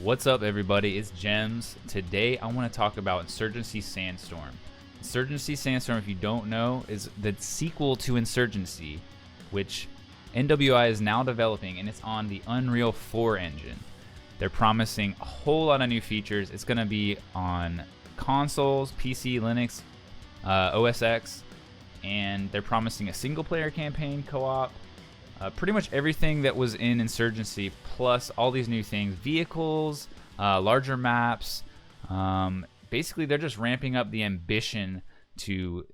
What's up, everybody? It's JeMs. Today I want to talk about Insurgency Sandstorm. Insurgency Sandstorm, if you don't know, is the sequel to Insurgency, which NWI is now developing, and it's on the Unreal 4 engine. They're promising a whole lot of new features. It's going to be on consoles, PC, Linux, OS X, and they're promising a single-player campaign, co-op, pretty much everything that was in Insurgency, plus all these new things, vehicles, larger maps. Basically, they're just ramping up the ambition to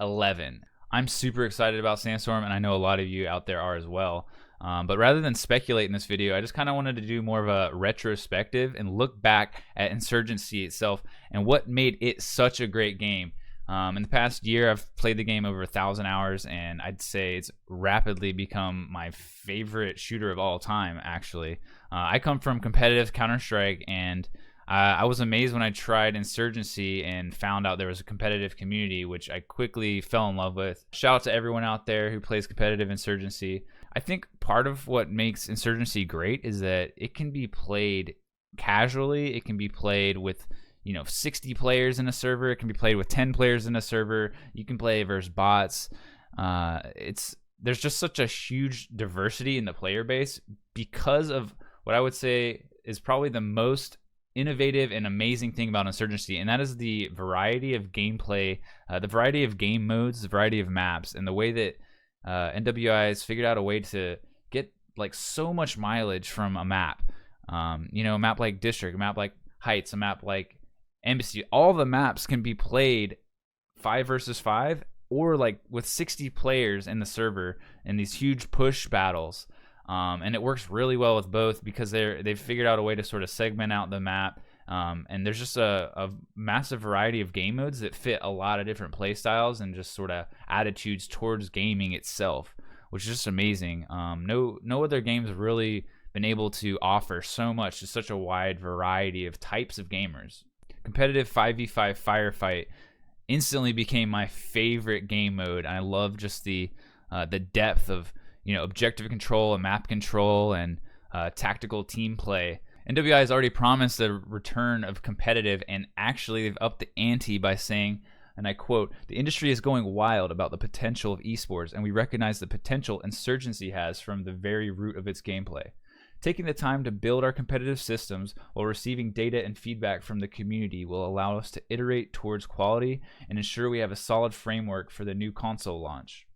11. I'm super excited about Sandstorm, and I know a lot of you out there are as well. But rather than speculate in this video, I just kind of wanted to do more of a retrospective and look back at Insurgency itself and what made it such a great game. In the past year, I've played the game over 1,000 hours, and I'd say it's rapidly become my favorite shooter of all time, actually. I come from competitive Counter-Strike, and I was amazed when I tried Insurgency and found out there was a competitive community, which I quickly fell in love with. Shout out to everyone out there who plays competitive Insurgency. I think part of what makes Insurgency great is that it can be played casually. It can be played with 60 players in a server. It can be played with 10 players in a server. You can play versus bots. There's just such a huge diversity in the player base because of what I would say is probably the most innovative and amazing thing about Insurgency, and that is the variety of gameplay, the variety of game modes, the variety of maps, and the way that NWI has figured out a way to get like so much mileage from a map. A map like District, a map like Heights, a map like Embassy. All the maps can be played 5 versus 5 or like with 60 players in the server in these huge push battles. And it works really well with both because they've figured out a way to sort of segment out the map. And there's just a massive variety of game modes that fit a lot of different play styles and just sort of attitudes towards gaming itself, which is just amazing. No other games have really been able to offer so much to such a wide variety of types of gamers. Competitive 5v5 firefight instantly became my favorite game mode. I love just the depth of objective control and map control and tactical team play. NWI has already promised the return of competitive, and actually they've upped the ante by saying, and I quote, "The industry is going wild about the potential of esports, and we recognize the potential Insurgency has from the very root of its gameplay. Taking the time to build our competitive systems while receiving data and feedback from the community will allow us to iterate towards quality and ensure we have a solid framework for the new console launch.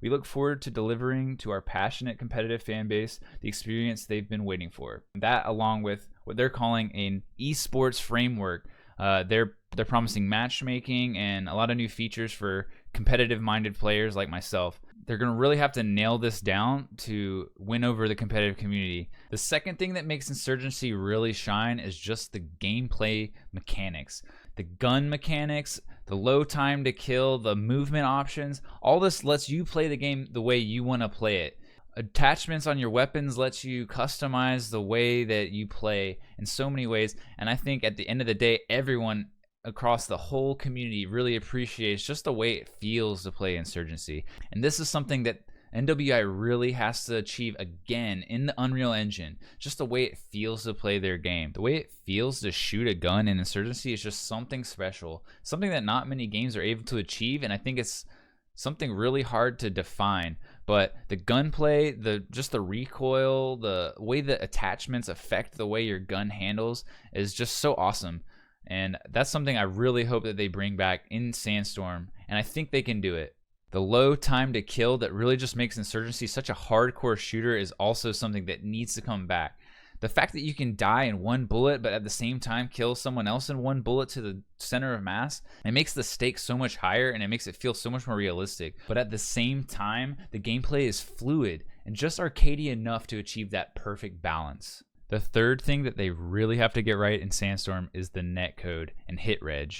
We look forward to delivering to our passionate competitive fan base the experience they've been waiting for." That, along with what they're calling an esports framework, they're promising matchmaking and a lot of new features for competitive-minded players like myself. They're going to really have to nail this down to win over the competitive community. The second thing that makes Insurgency really shine is just the gameplay mechanics. The gun mechanics, the low time to kill, the movement options, all this lets you play the game the way you want to play it. Attachments on your weapons lets you customize the way that you play in so many ways, and I think at the end of the day, everyone across the whole community really appreciates just the way it feels to play Insurgency. And this is something that NWI really has to achieve again in the Unreal Engine. Just the way it feels to play their game. The way it feels to shoot a gun in Insurgency is just something special. Something that not many games are able to achieve, and I think it's something really hard to define. But the gunplay, just the recoil, the way the attachments affect the way your gun handles is just so awesome. And that's something I really hope that they bring back in Sandstorm, and I think they can do it. The low time to kill that really just makes Insurgency such a hardcore shooter is also something that needs to come back. The fact that you can die in one bullet, but at the same time kill someone else in one bullet to the center of mass, it makes the stakes so much higher and it makes it feel so much more realistic. But at the same time, the gameplay is fluid and just arcadey enough to achieve that perfect balance. The third thing that they really have to get right in Sandstorm is the netcode and hit reg.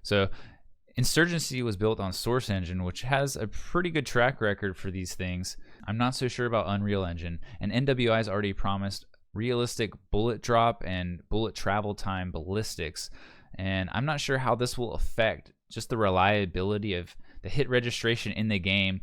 So Insurgency was built on Source Engine, which has a pretty good track record for these things. I'm not so sure about Unreal Engine, and NWI has already promised realistic bullet drop and bullet travel time ballistics, and I'm not sure how this will affect just the reliability of the hit registration in the game.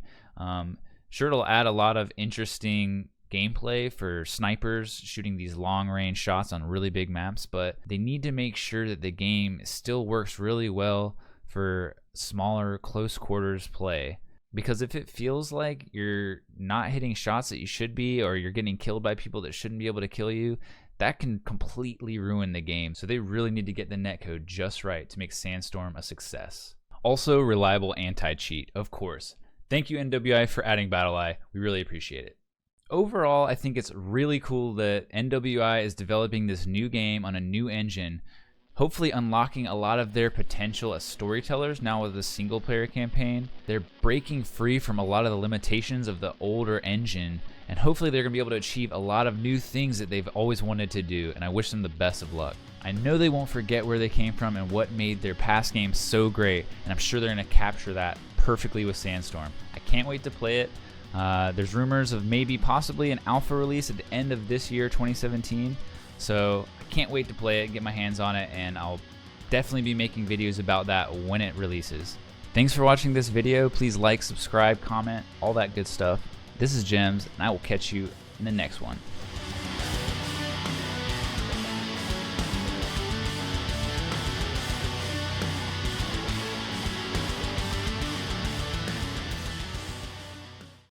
Sure, it'll add a lot of interesting gameplay for snipers shooting these long range shots on really big maps, but they need to make sure that the game still works really well for smaller close quarters play. Because if it feels like you're not hitting shots that you should be, or you're getting killed by people that shouldn't be able to kill you, that can completely ruin the game. So they really need to get the netcode just right to make Sandstorm a success. Also, reliable anti-cheat, of course. Thank you NWI for adding BattleEye. We really appreciate it. Overall, I think it's really cool that NWI is developing this new game on a new engine, hopefully unlocking a lot of their potential as storytellers now with the single player campaign. They're breaking free from a lot of the limitations of the older engine, and hopefully they're going to be able to achieve a lot of new things that they've always wanted to do, and I wish them the best of luck. I know they won't forget where they came from and what made their past games so great, and I'm sure they're going to capture that perfectly with Sandstorm. I can't wait to play it. There's rumors of maybe possibly an alpha release at the end of this year, 2017. So I can't wait to play it, get my hands on it, and I'll definitely be making videos about that when it releases. Thanks for watching this video. Please like, subscribe, comment, all that good stuff. This is JeMs, and I will catch you in the next one.